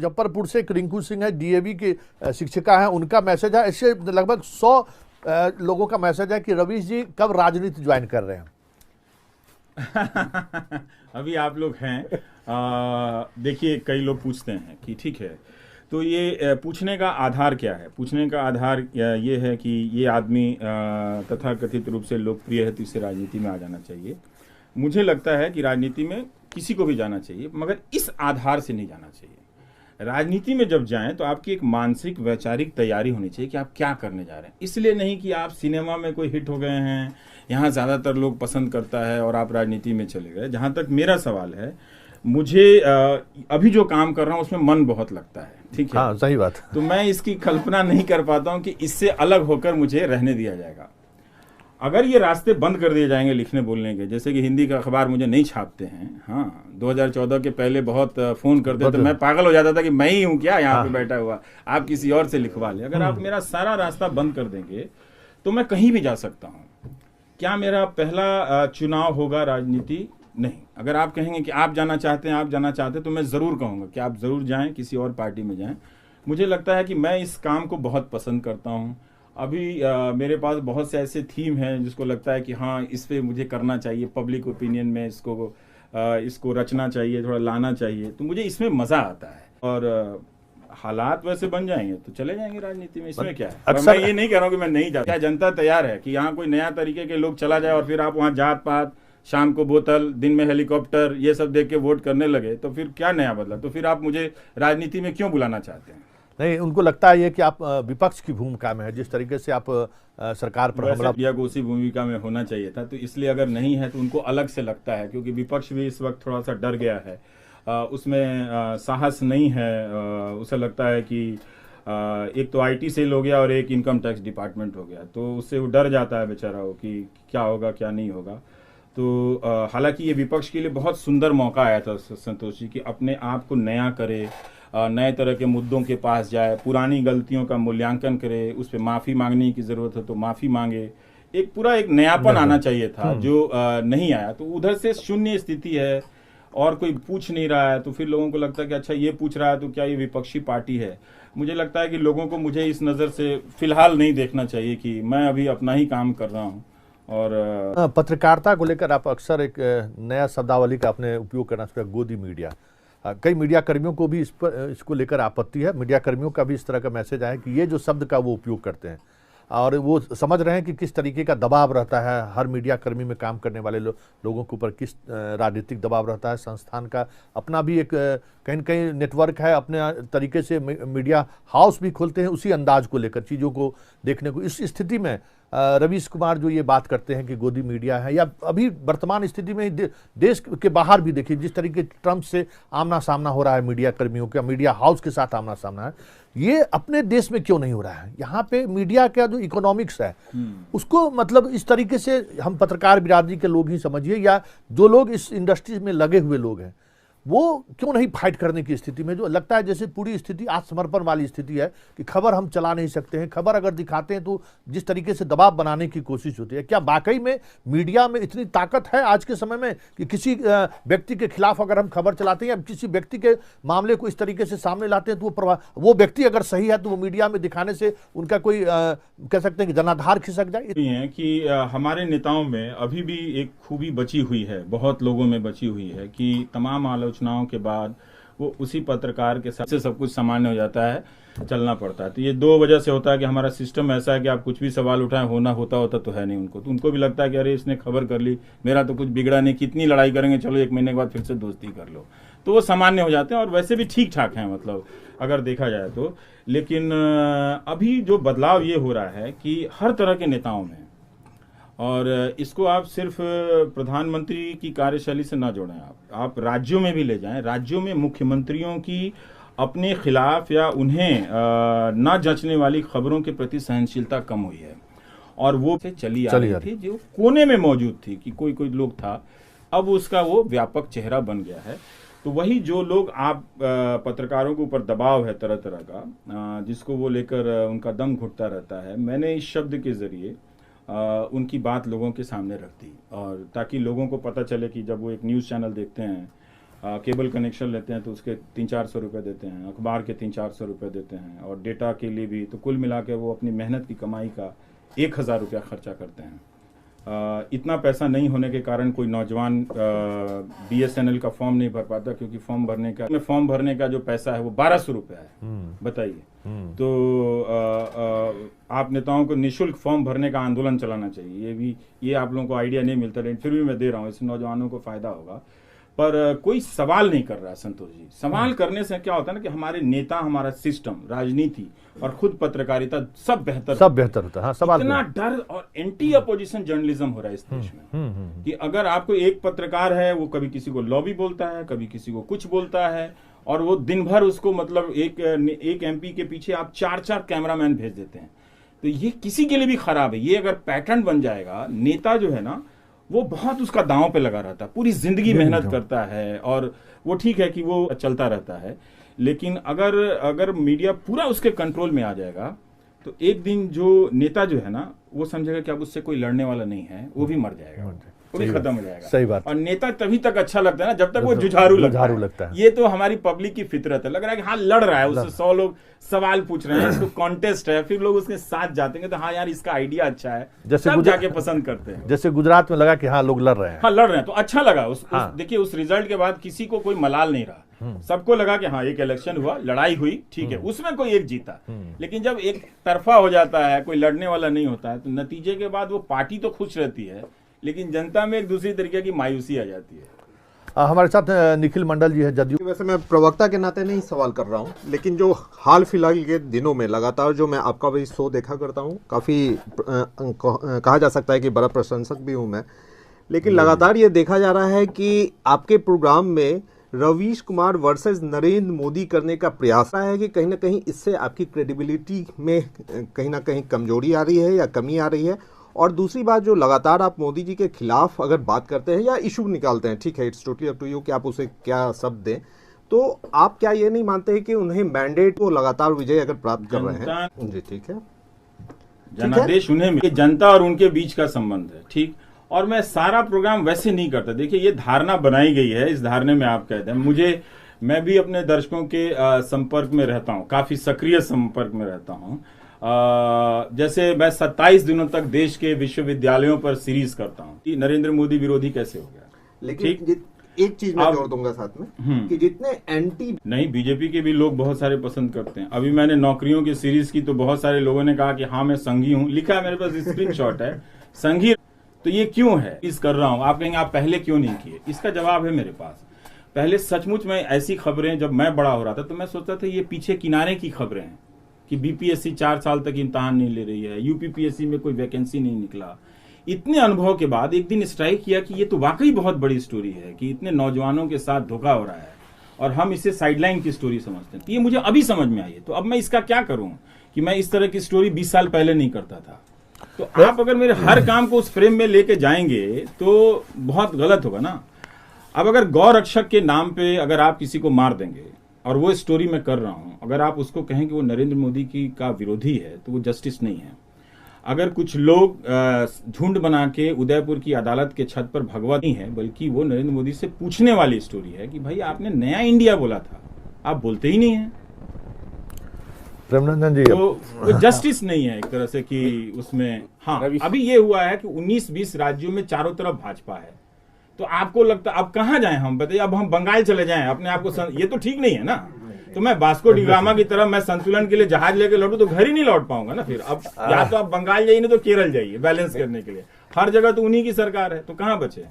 मुजफ्फरपुर से एक रिंकू सिंह है, डीएवी की शिक्षिका है, उनका मैसेज है। ऐसे लगभग 100 लोगों का मैसेज है कि रवीश जी कब राजनीति ज्वाइन कर रहे हैं? अभी आप लोग हैं, देखिए कई लोग पूछते हैं कि ठीक है, तो ये पूछने का आधार क्या है? पूछने का आधार ये है कि ये आदमी तथाकथित रूप से लोकप्रिय है तो इसे राजनीति में आ जाना चाहिए। मुझे लगता है कि राजनीति में किसी को भी जाना चाहिए, मगर इस आधार से नहीं जाना चाहिए। राजनीति में जब जाएं तो आपकी एक मानसिक वैचारिक तैयारी होनी चाहिए कि आप क्या करने जा रहे हैं। इसलिए नहीं कि आप सिनेमा में कोई हिट हो गए हैं, यहाँ ज़्यादातर लोग पसंद करता है और आप राजनीति में चले गए। जहाँ तक मेरा सवाल है, मुझे अभी जो काम कर रहा हूँ उसमें मन बहुत लगता है, ठीक है? हाँ, सही बात। तो मैं इसकी कल्पना नहीं कर पाता हूँ कि इससे अलग होकर मुझे रहने दिया जाएगा। अगर ये रास्ते बंद कर दिए जाएंगे लिखने बोलने के, जैसे कि हिंदी का अखबार मुझे नहीं छापते हैं, हाँ 2014 के पहले बहुत फोन करते थे, मैं पागल हो जाता था कि मैं ही हूँ क्या यहाँ पे बैठा हुआ, आप किसी और से लिखवा ले। अगर आप मेरा सारा रास्ता बंद कर देंगे तो मैं कहीं भी जा सकता हूँ। क्या मेरा पहला चुनाव होगा राजनीति? नहीं। अगर आप कहेंगे कि आप जाना चाहते हैं तो मैं ज़रूर कहूँगा कि आप ज़रूर जाएं, किसी और पार्टी में जाएं। मुझे लगता है कि मैं इस काम को बहुत पसंद करता हूँ। अभी मेरे पास बहुत से ऐसे थीम हैं जिसको लगता है कि हाँ इस पे मुझे करना चाहिए, पब्लिक ओपिनियन में इसको रचना चाहिए, थोड़ा लाना चाहिए, तो मुझे इसमें मज़ा आता है। और हालात वैसे बन जाएंगे तो चले जाएंगे राजनीति में, इसमें क्या है? अक्सर मैं ये नहीं कह रहा हूँ कि मैं नहीं जाता। क्या जनता तैयार है कि यहाँ कोई नया तरीके के लोग चला जाए और फिर आप वहाँ जात पात, शाम को बोतल, दिन में हेलीकॉप्टर, ये सब देख के वोट करने लगे तो फिर क्या नया बदला? तो फिर आप मुझे राजनीति में क्यों बुलाना चाहते हैं? नहीं, उनको लगता है ये कि आप विपक्ष की भूमिका में है, जिस तरीके से आप सरकार पर हमला किया को उसी भूमिका में होना चाहिए था। तो इसलिए अगर नहीं है तो उनको अलग से लगता है, क्योंकि विपक्ष भी इस वक्त थोड़ा सा डर गया है, उसमें साहस नहीं है। उसे लगता है कि एक तो आईटी सेल हो गया और एक इनकम टैक्स डिपार्टमेंट हो गया, तो उससे वो डर जाता है बेचारा वो कि क्या होगा क्या नहीं होगा। तो हालांकि ये विपक्ष के लिए बहुत सुंदर मौका आया था संतोष जी कि अपने आप को नया करे, नए तरह के मुद्दों के पास जाए, पुरानी गलतियों का मूल्यांकन करे, उस पर माफ़ी मांगने की ज़रूरत है तो माफ़ी मांगे। एक पूरा एक नयापन आना चाहिए था जो नहीं आया। तो उधर से शून्य स्थिति है और कोई पूछ नहीं रहा है, तो फिर लोगों को लगता है कि अच्छा ये पूछ रहा है तो क्या ये विपक्षी पार्टी है। मुझे लगता है कि लोगों को मुझे इस नज़र से फिलहाल नहीं देखना चाहिए कि मैं अभी अपना ही काम कर रहा हूँ। और पत्रकारिता को लेकर आप अक्सर एक नया शब्दावली का आपने उपयोग करना चाहिए, गोदी मीडिया। कई मीडिया कर्मियों को भी इसको लेकर आपत्ति है। मीडिया कर्मियों का भी इस तरह का मैसेज आया कि ये जो शब्द का वो उपयोग करते हैं और वो समझ रहे हैं कि किस तरीके का दबाव रहता है हर मीडिया कर्मी में काम करने वाले लोगों के ऊपर, किस राजनीतिक दबाव रहता है। संस्थान का अपना भी एक कहीं न कहीं नेटवर्क है, अपने तरीके से मीडिया हाउस भी खोलते हैं उसी अंदाज को लेकर चीज़ों को देखने को। इस स्थिति में रवीश कुमार जो ये बात करते हैं कि गोदी मीडिया है, या अभी वर्तमान स्थिति में देश के बाहर भी देखिए जिस तरीके ट्रंप से आमना सामना हो रहा है मीडिया कर्मियों का, मीडिया हाउस के साथ आमना सामना है, ये अपने देश में क्यों नहीं हो रहा है? यहाँ पे मीडिया का जो इकोनॉमिक्स है उसको मतलब इस तरीके से हम पत्रकार बिरादरी के लोग ही समझिए या जो लोग इस इंडस्ट्री में लगे हुए लोग हैं वो क्यों नहीं फाइट करने की स्थिति में? जो लगता है जैसे पूरी स्थिति आत्मसमर्पण वाली स्थिति है कि खबर हम चला नहीं सकते हैं, खबर अगर दिखाते हैं तो जिस तरीके से दबाव बनाने की कोशिश होती है। क्या वाकई में मीडिया में इतनी ताकत है आज के समय में कि किसी व्यक्ति के खिलाफ अगर हम खबर चलाते हैं या किसी व्यक्ति के मामले को इस तरीके से सामने लाते हैं तो वो व्यक्ति अगर सही है तो वो मीडिया में दिखाने से उनका कोई कह सकते हैं कि जनाधार खिसक जाए? कि हमारे नेताओं में अभी भी एक खूबी बची हुई है, बहुत लोगों में बची हुई है कि तमाम आलोचनाओं के बाद वो उसी पत्रकार के साथ से सब कुछ सामान्य हो जाता है, चलना पड़ता है। तो ये दो वजह से होता है कि हमारा सिस्टम ऐसा है कि आप कुछ भी सवाल उठाएं, होता तो है नहीं उनको। तो उनको भी लगता है कि अरे इसने खबर कर ली, मेरा तो कुछ बिगड़ा नहीं, कितनी लड़ाई करेंगे, चलो 1 महीने के बाद फिर से दोस्ती कर लो। तो वो सामान्य हो जाते हैं और वैसे भी ठीक ठाक हैं मतलब अगर देखा जाए तो। लेकिन अभी जो बदलाव ये हो रहा है कि हर तरह के नेताओं में, और इसको आप सिर्फ प्रधानमंत्री की कार्यशैली से ना जोड़ें, आप राज्यों में भी ले जाएं। राज्यों में मुख्यमंत्रियों की अपने खिलाफ या उन्हें ना जचने वाली खबरों के प्रति सहनशीलता कम हुई है और वो चली आ रही थी जो कोने में मौजूद थी कि कोई लोग था, अब उसका वो व्यापक चेहरा बन गया है। तो वही जो लोग आप पत्रकारों के ऊपर दबाव है तरह तरह का, जिसको वो लेकर उनका दम घुटता रहता है, मैंने इस शब्द के जरिए उनकी बात लोगों के सामने रख दी, और ताकि लोगों को पता चले कि जब वो एक न्यूज़ चैनल देखते हैं केबल कनेक्शन लेते हैं तो उसके 300-400 रुपये देते हैं, अखबार के 300-400 रुपये देते हैं, और डेटा के लिए भी, तो कुल मिला के वो अपनी मेहनत की कमाई का 1000 रुपया खर्चा करते हैं। इतना पैसा नहीं होने के कारण कोई नौजवान BSNL का फॉर्म नहीं भर पाता, क्योंकि फॉर्म भरने का जो पैसा है वो 1200 रुपया है। बताइए, तो आप नेताओं को निःशुल्क फॉर्म भरने का आंदोलन चलाना चाहिए। ये आप लोगों को आइडिया नहीं मिलता, लेकिन फिर भी मैं दे रहा हूँ, इससे नौजवानों को फायदा होगा। पर कोई सवाल नहीं कर रहा है संतोष जी। सवाल करने से क्या होता है ना कि हमारे नेता, हमारा सिस्टम, राजनीति और खुद पत्रकारिता सब बेहतर होता है। हाँ, सवाल इतना डर और एंटी अपोजिशन जर्नलिज्म हो रहा है इस देश में कि अगर आपको एक पत्रकार है, वो कभी किसी को लॉबी बोलता है, कभी किसी को कुछ बोलता है, और वो दिन भर उसको, मतलब एक MP के पीछे आप 4-4 कैमरामैन भेज देते हैं। तो ये किसी के लिए भी खराब है। ये अगर पैटर्न बन जाएगा, नेता जो है ना वो बहुत उसका दांव पे लगा रहता है, पूरी जिंदगी मेहनत करता है, और वो ठीक है कि वो चलता रहता है, लेकिन अगर मीडिया पूरा उसके कंट्रोल में आ जाएगा तो एक दिन जो नेता जो है ना वो समझेगा कि अब उससे कोई लड़ने वाला नहीं है, वो भी मर जाएगा, वो भी खत्म हो जाएगा। सही बात। और नेता तभी तक अच्छा लगता है ना जब तक वो जुझारू लगता है। ये तो हमारी पब्लिक की फितरत है। लग रहा है कि हाँ लड़ रहा है, उससे 100 लोग सवाल पूछ रहे हैं, इसको कॉन्टेस्ट है, फिर लोग उसके साथ जाते हैं तो हाँ यार इसका आइडिया अच्छा है, जैसे जाके पसंद करते हैं। जैसे गुजरात में लगा कि हाँ लोग लड़ रहे हैं, तो अच्छा लगा। देखिए उस रिजल्ट के बाद किसी को कोई मलाल नहीं रहा, सबको लगा कि हाँ एक इलेक्शन हुआ, लड़ाई हुई, ठीक है, उसमें कोई एक जीता। लेकिन जब एक तरफा हो जाता है, कोई लड़ने वाला नहीं होता है, तो नतीजे के बाद वो पार्टी तो खुश रहती है, लेकिन जनता में एक दूसरी तरीके की मायूसी आ जाती है। हमारे साथ निखिल मंडल जी है, जदयू। वैसे मैं प्रवक्ता के नाते नहीं सवाल कर रहा हूं, लेकिन जो हाल फिलहाल के दिनों में लगातार जो मैं आपका भी शो देखा करता हूं, काफ़ी कहा जा सकता है कि बड़ा प्रशंसक भी हूं मैं, लेकिन लगातार ये देखा जा रहा है कि आपके प्रोग्राम में रवीश कुमार वर्सेस नरेंद्र मोदी करने का प्रयास है कि कहीं ना कहीं इससे आपकी क्रेडिबिलिटी में कहीं ना कहीं कमजोरी आ रही है या कमी आ रही है। और दूसरी बात, जो लगातार आप मोदी जी के खिलाफ अगर बात करते हैं या इशू निकालते हैं, ठीक है, it's totally up to you कि आप उसे क्या शब्द दें, तो आप क्या ये नहीं मानते हैं कि उन्हें मैंडेट को लगातार विजय अगर प्राप्त कर रहे हैं? जी ठीक है, जनादेश उन्हें, जनता और उनके बीच का संबंध है, ठीक। और मैं सारा प्रोग्राम वैसे नहीं करता। देखिए ये धारणा बनाई गई है, इस धारणे में आप कहते हैं मैं भी अपने दर्शकों के संपर्क में रहता हूँ, काफी सक्रिय संपर्क में रहता हूँ। जैसे मैं 27 दिनों तक देश के विश्वविद्यालयों पर सीरीज करता हूँ कि नरेंद्र मोदी विरोधी कैसे हो गया। लेकिन एक चीज मैं जोड़ दूंगा साथ में कि जितने एंटी नहीं, बीजेपी के भी लोग बहुत सारे पसंद करते हैं। अभी मैंने नौकरियों की सीरीज की तो बहुत सारे लोगों ने कहा कि हाँ मैं संघी हूँ, लिखा है मेरे पास, स्क्रीनशॉट है, संघी। तो ये क्यों है, इस कर रहा हूँ। आप कहेंगे आप पहले क्यों नहीं किए, इसका जवाब है मेरे पास। पहले सचमुच में ऐसी खबरें, जब मैं बड़ा हो रहा था तो मैं सोचता था ये पीछे किनारे की खबरें हैं कि BPSC 4 साल तक इम्तहान नहीं ले रही है, UPPSC में कोई वैकेंसी नहीं निकला। इतने अनुभव के बाद एक दिन स्ट्राइक किया कि ये तो वाकई बहुत बड़ी स्टोरी है कि इतने नौजवानों के साथ धोखा हो रहा है और हम इसे साइडलाइन की स्टोरी समझते हैं। तो ये मुझे अभी समझ में आई है। तो अब मैं इसका क्या करूं कि मैं इस तरह की स्टोरी 20 साल पहले नहीं करता था। तो आप अगर मेरे हर काम को उस फ्रेम में लेके जाएंगे तो बहुत गलत होगा ना। अब अगर गौ रक्षक के नाम पे अगर आप किसी को मार देंगे, और वो स्टोरी मैं कर रहा हूं, अगर आप उसको कहें कि वो नरेंद्र मोदी का विरोधी है तो वो जस्टिस नहीं है। अगर कुछ लोग झुंड बना के उदयपुर की अदालत के छत पर भगवा नहीं है, बल्कि वो नरेंद्र मोदी से पूछने वाली स्टोरी है कि भाई आपने नया इंडिया बोला था, आप बोलते ही नहीं है, रमनंदन जी। तो वो जस्टिस नहीं है एक तरह से कि उसमें। हाँ, अभी ये हुआ है कि 19-20 राज्यों में चारों तरफ भाजपा है, तो आपको लगता अब कहाँ जाएं हम, बताइए। अब हम बंगाल चले जाएं अपने आप को, ये तो ठीक नहीं है ना। तो मैं वास्को डी गामा की तरह मैं संतुलन के लिए जहाज लेके लौटू तो घर ही नहीं लौट पाऊंगा ना फिर। अब या तो आप बंगाल जाइए नहीं तो केरल जाइए बैलेंस करने के लिए। हर जगह तो उन्हीं की सरकार है, तो कहाँ बचे।